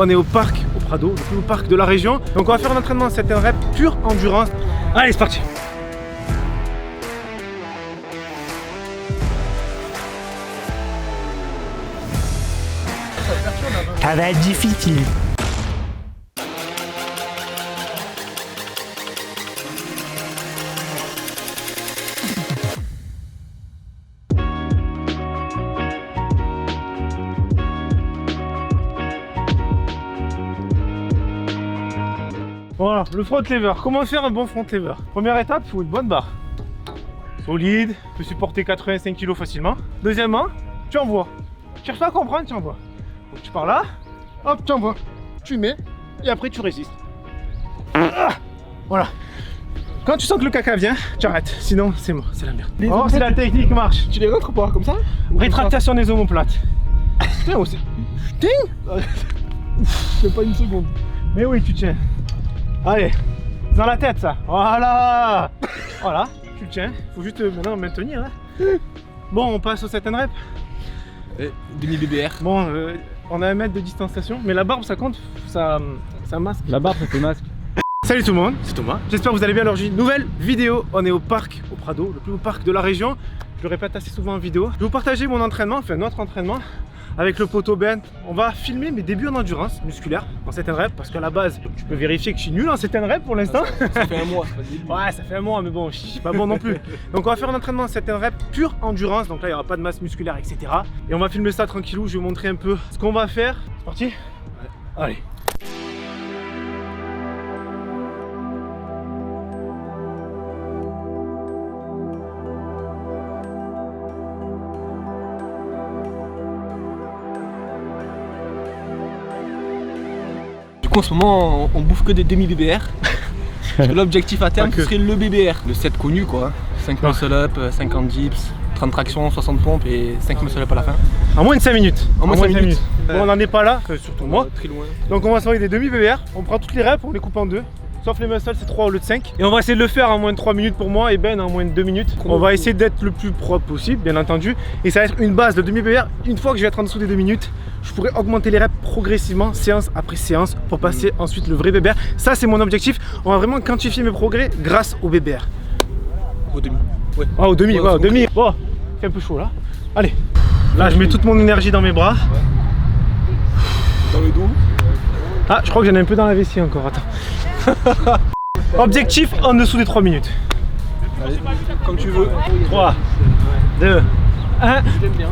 on est au parc, au Prado, le plus beau parc de la région. Donc on va faire un entraînement à 7 reps, pure endurance. Allez, c'est parti. Ça va être difficile. Voilà, le front lever. Comment faire un bon front lever? Première étape, il faut une bonne barre. Solide, peut supporter 85 kg facilement. Deuxièmement, tu envoies. Cherche pas à comprendre, tu envoies. Donc tu pars là, hop, tu envoies. Tu mets, et après tu résistes. Ah, voilà. Quand tu sens que le caca vient, tu arrêtes. Sinon, c'est mort, c'est la merde. Oh, si la technique marche. Tu les rentres pas comme ça? Rétractation des omoplates. Putain, oh, c'est... Putain. C'est pas une seconde. Mais oui, tu tiens. Allez, dans la tête ça. Voilà. Voilà, tu le tiens. Faut juste maintenant maintenir. Hein. Bon, on passe au 7 reps. Demi BBR. Bon, on a 1 mètre de distanciation, mais la barbe ça compte, ça masque. La barbe ça fait masque. Salut tout le monde, c'est Thomas. J'espère que vous allez bien. Alors j'ai une nouvelle vidéo. On est au parc, au Prado, le plus beau parc de la région. Je le répète assez souvent en vidéo. Je vais vous partager mon entraînement, enfin notre entraînement. Avec le poteau bent, on va filmer mes débuts en endurance musculaire en 7 reps parce qu'à la base, tu peux vérifier que je suis nul en 7 reps pour l'instant. Ça fait un mois. Ouais, ça fait un mois, mais bon, je suis pas bon non plus. Donc on va faire un entraînement en 7 reps pure endurance, donc là il n'y aura pas de masse musculaire, etc. Et on va filmer ça tranquillou, je vais vous montrer un peu ce qu'on va faire. C'est parti? Ouais. Allez. Du coup en ce moment on bouffe que des demi BBR. Parce que l'objectif à terme ce serait le BBR. Le 7 connu quoi. 5 muscle up, 50 dips, 30 tractions, 60 pompes et 5 muscle up à la fin. En moins de 5 minutes. En moins de 5 minutes. Bon, on n'en est pas là, surtout moi. Très loin. Donc on va s'envoyer des demi BBR. On prend toutes les reps, on les coupe en deux. Sauf les muscles, c'est 3 au lieu de 5. Et on va essayer de le faire en moins de 3 minutes pour moi et Ben en moins de 2 minutes. On va essayer d'être le plus propre possible, bien entendu. Et ça va être une base de demi BBR. Une fois que je vais être en dessous des 2 minutes, je pourrais augmenter les reps progressivement, séance après séance, pour passer ensuite le vrai BBR. Ça, c'est mon objectif. On va vraiment quantifier mes progrès grâce au BBR. Au demi. Ouais. Ah, au demi, ouais, au demi. Bon, il fait un peu chaud là. Allez. Là, je mets toute mon énergie dans mes bras. Dans le dos. Ah, je crois que j'en ai un peu dans la vessie encore, attends. Objectif en dessous des 3 minutes. Allez, comme tu veux. 3, 2, 1. J'aime bien.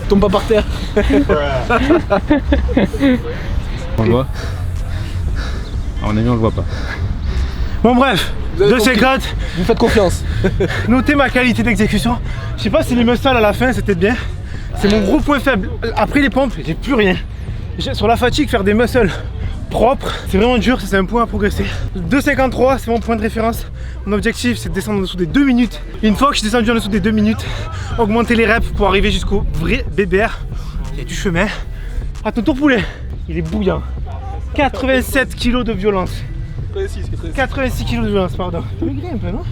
Tombe pas par terre. On le voit. À mon avis, on le voit pas. Bon bref, 2,50. Vous me faites confiance. Notez ma qualité d'exécution. Je sais pas si les muscles à la fin c'était bien. C'est mon gros point faible. Après les pompes, j'ai plus rien. Sur la fatigue, faire des muscles propres, c'est vraiment dur, c'est un point à progresser. 2,53, c'est mon point de référence. Mon objectif, c'est de descendre en dessous des 2 minutes. Et une fois que je suis descendu en dessous des 2 minutes, augmenter les reps pour arriver jusqu'au vrai BBR. Il y a du chemin. À ton tour, poulet. Il est bouillant. 87 kg de violence. 86 kg de violence, pardon. Tu maigri un peu, non?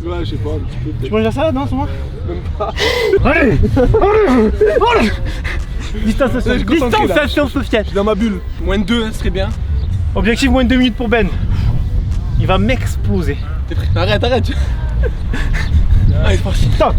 Ouais, je sais pas, un petit peu. Tu manges la salade, non, c'est moi? Même pas. Allez, allez. Distanciation sociale. Je suis dans ma bulle. Moins de 2, ce serait bien. Objectif, moins de 2 minutes pour Ben. Il va m'exploser. T'es prêt? Arrête. Allez, c'est parti. Top.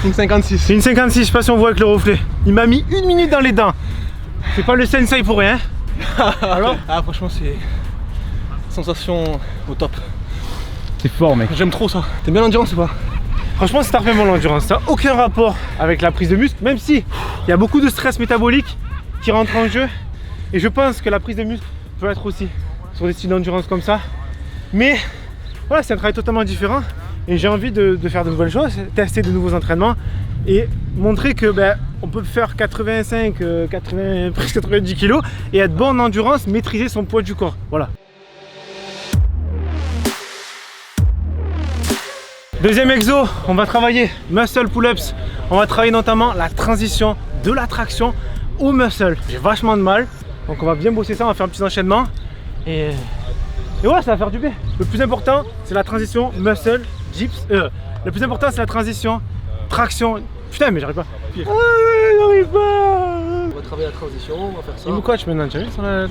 Une 56. C'est une 56, je sais pas si on voit avec le reflet. Il m'a mis 1 minute dans les dents. C'est pas le sensei pour rien. Alors ah, franchement, c'est sensation au top. C'est fort, mec. J'aime trop ça. T'aimes bien l'endurance ou pas? Franchement, c'est vraiment l'endurance. Ça n'a aucun rapport avec la prise de muscle, même si il y a beaucoup de stress métabolique qui rentre en jeu. Et je pense que la prise de muscle peut être aussi sur des styles d'endurance comme ça. Mais voilà, c'est un travail totalement différent. Et j'ai envie de faire de nouvelles choses, tester de nouveaux entraînements et montrer que on peut faire 85, presque 90 kg et être bon en endurance, maîtriser son poids du corps. Voilà. Deuxième exo, on va travailler muscle pull-ups. On va travailler notamment la transition de la traction au muscle. J'ai vachement de mal, donc on va bien bosser ça, on va faire un petit enchaînement. Et ouais, ça va faire du bien. Le plus important, c'est la transition muscle, dips. Le plus important, c'est la transition traction. Putain, mais j'arrive pas. J'arrive pas. On va travailler la transition, on va faire ça. Il me coach maintenant, tu as vu sur la...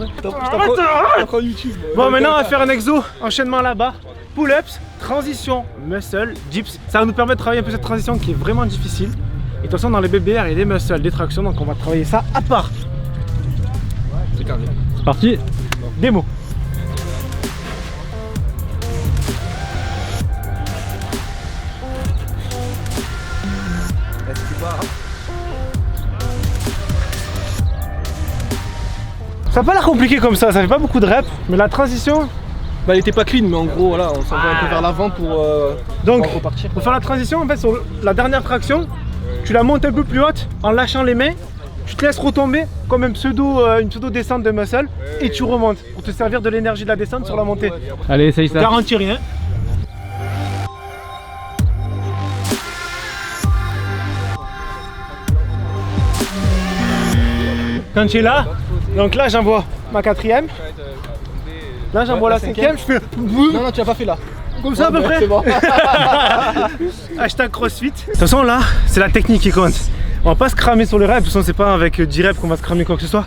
Encore YouTube. Bon, maintenant, on va faire un exo, enchaînement là-bas. Pull-ups, transition, muscle, dips. Ça va nous permettre de travailler un peu cette transition qui est vraiment difficile. Et de toute façon, dans les BBR, il y a des muscles, des tractions, donc on va travailler ça à part. C'est carré. C'est parti. Démo. Ça n'a pas l'air compliqué comme ça fait pas beaucoup de reps, mais la transition... Bah, elle était pas clean, mais en gros, voilà, on s'en va un peu vers l'avant pour repartir. Pour faire la transition, en fait, sur la dernière traction, tu la montes un peu plus haute en lâchant les mains, tu te laisses retomber comme une pseudo descente de muscle et tu remontes pour te servir de l'énergie de la descente sur la montée. Allez, essaye ça. Garantis rien. Quand tu es là, donc là j'envoie ma 4ème. Là j'envoie la 5ème, je fais... Non, tu l'as pas fait là. Comme ça à peu près. C'est bon. Hashtag CrossFit. De toute façon là, c'est la technique qui compte. On va pas se cramer sur les reps, de toute façon c'est pas avec 10 reps qu'on va se cramer quoi que ce soit.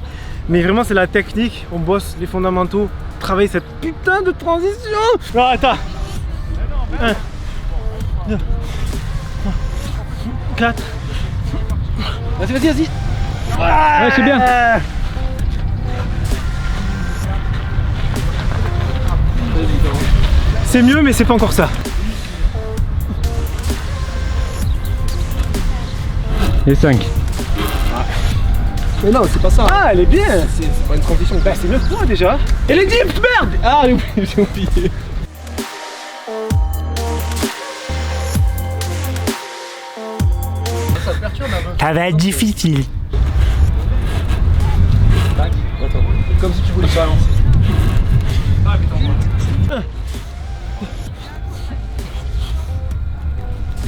Mais vraiment c'est la technique, on bosse les fondamentaux, travailler cette putain de transition. Non attends. 1, 2, 3, 4. Vas-y. Ouais, c'est bien. C'est mieux, mais c'est pas encore ça. Et 5. Mais non, c'est pas ça. Ah, elle est bien. C'est pas une transition. Bah, c'est 9 points déjà. Et les dips, merde. Ah, j'ai oublié. Ça te perturbe un peu. Ça va être difficile. Tac. Attends. Comme si tu voulais balancer. Ah putain.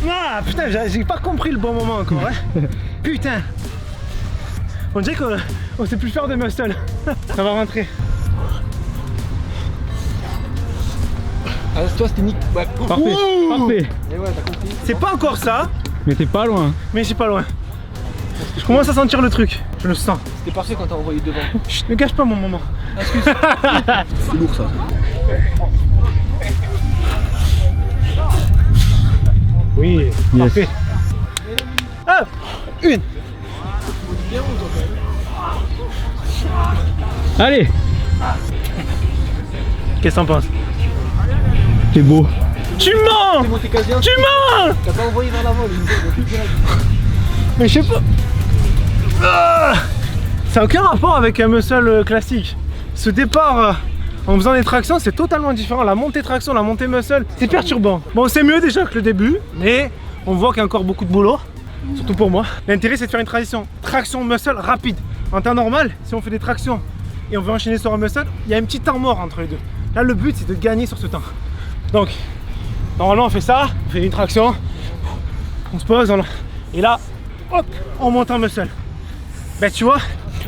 Ah putain, j'ai pas compris le bon moment encore. Hein. Putain. On dirait qu'on sait plus faire de muscle. Ça va rentrer. Ah, toi c'était Nick. Ouais. Parfait, parfait. Et ouais, t'as compris. C'est pas encore ça, Mais t'es pas loin. mais j'ai pas loin. Je commence à sentir le truc. Je le sens. C'était parfait quand t'as envoyé devant. Chut, ne gâche pas mon moment. Excuse. C'est lourd ça. Oui, parfait. Ah, une. Allez, Qu'est-ce que t'en penses? t'es beau. Tu mens! T'es monté quasi un. Tu mens! T'as pas envoyé vers l'avant, Mais je sais pas. Ah, ça n'a aucun rapport avec un muscle classique. Ce départ en faisant des tractions, c'est totalement différent. La montée traction, la montée muscle, c'est perturbant. Bon, c'est mieux déjà que le début, mais on voit qu'il y a encore beaucoup de boulot, surtout pour moi. L'intérêt, c'est de faire une transition traction muscle rapide. En temps normal, si on fait des tractions et on veut enchaîner sur un muscle, il y a un petit temps mort entre les deux. Là, le but, c'est de gagner sur ce temps. Donc, normalement, on fait ça, on fait une traction, on se pose, et là, hop, on monte en muscle. Ben, tu vois,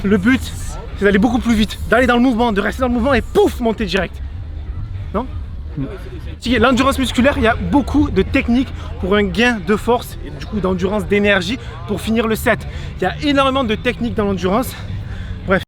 le but, c'est d'aller beaucoup plus vite, d'aller dans le mouvement, de rester dans le mouvement et pouf, monter direct. Non? L'endurance musculaire, il y a beaucoup de techniques pour un gain de force et du coup d'endurance, d'énergie pour finir le set. Il y a énormément de techniques dans l'endurance. Bref.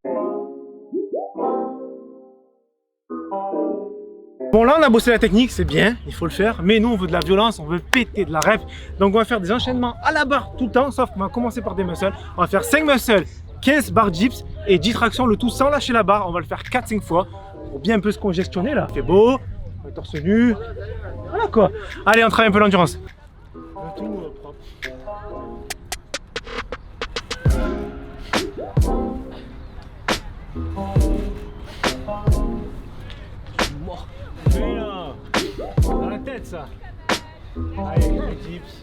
Bon, là on a bossé la technique, c'est bien, il faut le faire, mais nous on veut de la violence, on veut péter de la rep. Donc on va faire des enchaînements à la barre tout le temps, sauf qu'on va commencer par des muscles. On va faire 5 muscles, 15 barres dips et 10 tractions, le tout sans lâcher la barre. On va le faire 4-5 fois pour bien un peu se congestionner là. Il fait beau, le torse nu, voilà quoi. Allez, on travaille un peu l'endurance. Le tout propre. Mais là, dans la tête ça. Allez, les dips.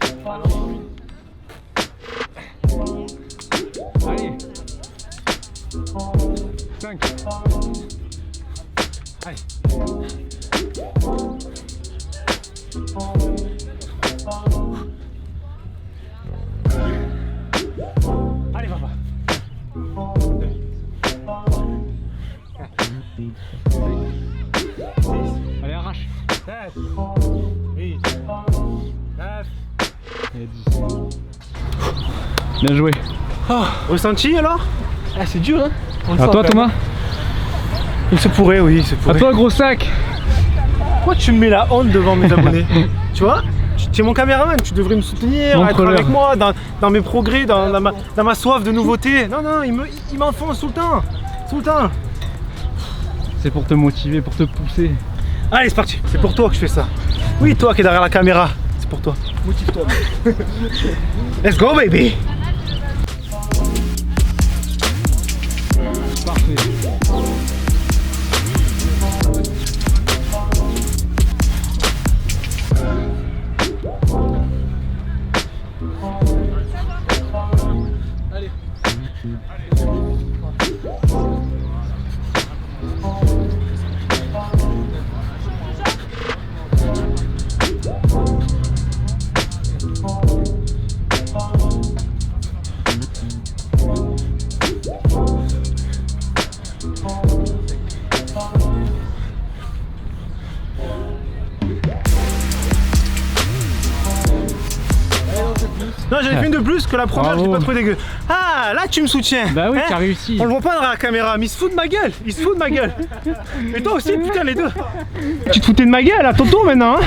Allez. 5. Allez. Allez, papa. 6. Allez, arrache. 7. 8. 9. Et 10. Bien joué. Oh, ressenti alors? Ah, c'est dur, hein. À toi, Thomas. Il se pourrait, oui, il se À pourrait. toi, gros sac. Pourquoi tu me mets la honte devant mes abonnés? Tu vois? Tu es mon caméraman, tu devrais me soutenir, être Montre-leur. avec moi dans mes progrès, dans ma soif de nouveauté. Non, non, il m'enfonce tout le temps. Tout le temps. C'est pour te motiver, pour te pousser. Allez, c'est parti. C'est pour toi que je fais ça. Oui, toi qui es derrière la caméra. C'est pour toi. Motive-toi. Let's go, baby. Parfait. Allez. Non, j'en ai fait une de plus que la première, Bravo. je l'ai pas trouvé dégueu. Ah, là tu me soutiens. Bah oui, Hein? t'as réussi. On le voit pas dans la caméra, mais il se fout de ma gueule. Il se fout de ma gueule. Et toi aussi, putain, les deux. Tu te foutais de ma gueule, à ton tour maintenant. Hein?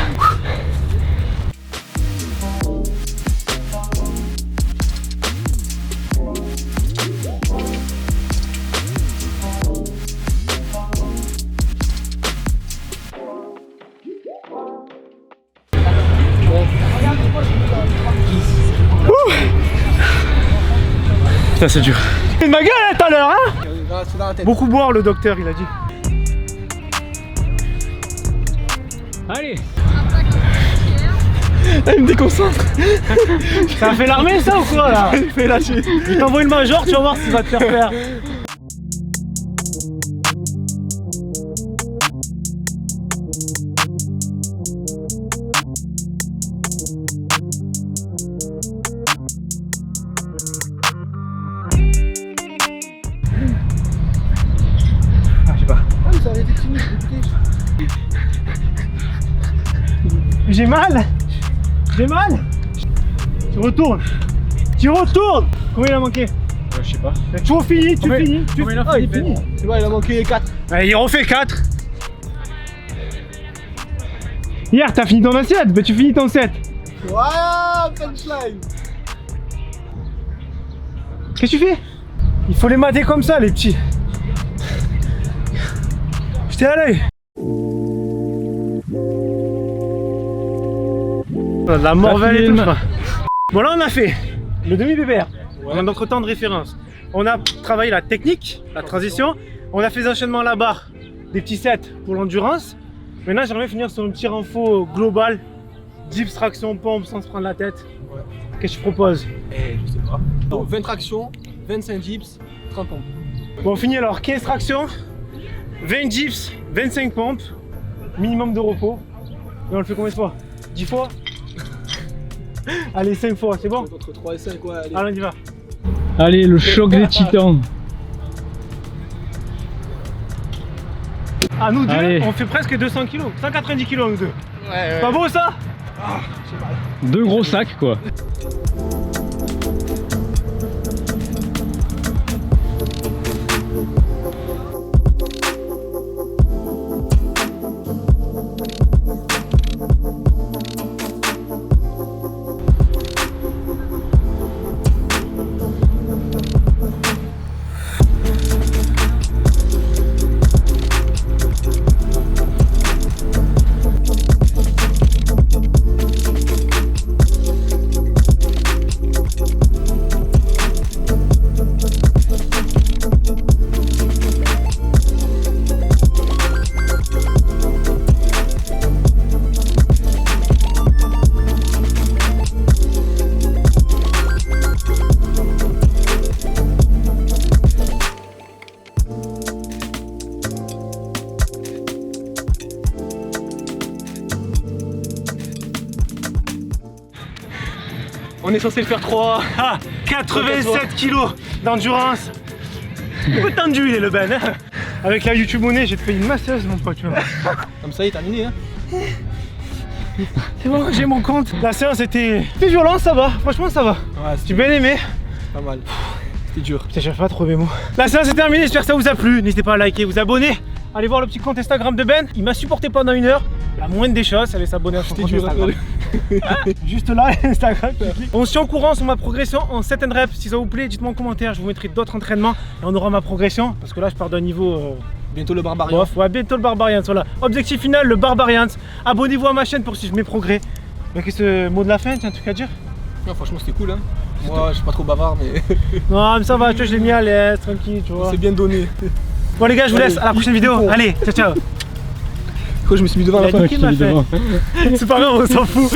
Putain, c'est dur. C'est de ma gueule tout à l'heure, hein. C'est dans la tête. Beaucoup boire, le docteur, il a dit. Allez. Elle me déconcentre. Ça a fait l'armée ça ou quoi là? Il fait lâcher. Je t'envoie une major, tu vas voir ce qu'il va te faire faire. Ah, je sais pas. Ah, mais ça avait été timide, J'ai mal. J'ai mal. Tu retournes. Tu retournes. Combien il a manqué? Je sais pas. Tu as toujours fini, tu finis. Tu combien il a Ah, il fait, finit. C'est bon, il a manqué 4. Allez, il refait 4. Hier, t'as fini ton assiette, mais tu finis ton 7. Voilà, punchline. Qu'est-ce que tu fais? Il faut les mater comme ça, les petits. J'étais à l'œil. La morvelle et tout ça. Bon, là, on a fait le demi-BBR. On a notre temps de référence. On a travaillé la technique, la transition. On a fait les enchaînements à la barre, des petits sets pour l'endurance. Maintenant, j'aimerais finir sur un petit renfort global. Dips, traction, pompe sans se prendre la tête. Ouais. Qu'est-ce que tu proposes? Je sais pas. Donc 20 tractions, 25 dips, 30 pompes. Bon, on finit alors 15 tractions, 20 dips, 25 pompes, minimum de repos. Et on le fait combien de fois? 10 fois? Allez, 5 fois, c'est bon? Entre 3 et 5, ouais, allez. Allez, on y va. Allez, le choc des titans. Ah, nous deux, Allez. on fait presque 200 kg, 190 kg nous deux. Ouais, C'est pas beau ça? Deux gros sacs quoi. On est censé le faire 3. Ah, 87 kg d'endurance. Beaucoup tendu il est le Ben. Hein. Avec la YouTube monnaie, j'ai te payé une masseuse mon pote. Tu vois. Comme ça, il est terminé. Hein. C'est bon, j'ai mon compte. La séance était violente, ça va. Franchement, ça va. Ouais, J'ai bien aimé. pas mal. C'était dur. Putain, j'arrive pas à trouver mes mots. La séance est terminée, j'espère que ça vous a plu. N'hésitez pas à liker, vous abonner. Allez voir le petit compte Instagram de Ben. Il m'a supporté pendant 1 heure. La moindre des choses, allez s'abonner à son compte Instagram. Juste là, Instagram. On se tient au courant sur ma progression en 7 reps. Si ça vous plaît, dites-moi en commentaire. Je vous mettrai d'autres entraînements et on aura ma progression. Parce que là, je pars d'un niveau. Bientôt le barbarian. Bof, ouais, bientôt le Barbarians. Voilà. Objectif final, le Barbarians. Abonnez-vous à ma chaîne pour suivre mes progrès. Mais qu'est-ce que mot de la fin, tu as un truc à dire? Ouais, franchement, c'était cool. Hein. Moi, je suis pas trop bavard, mais Non, mais ça va, tu vois, je l'ai mis à l'aise, tranquille, tu vois. c'est bien donné. Bon, les gars, je vous laisse. À la prochaine vidéo. Allez, ciao, ciao. Quoi, je me suis mis devant la Il a fin. niqué ma fin. C'est pas grave, on s'en fout.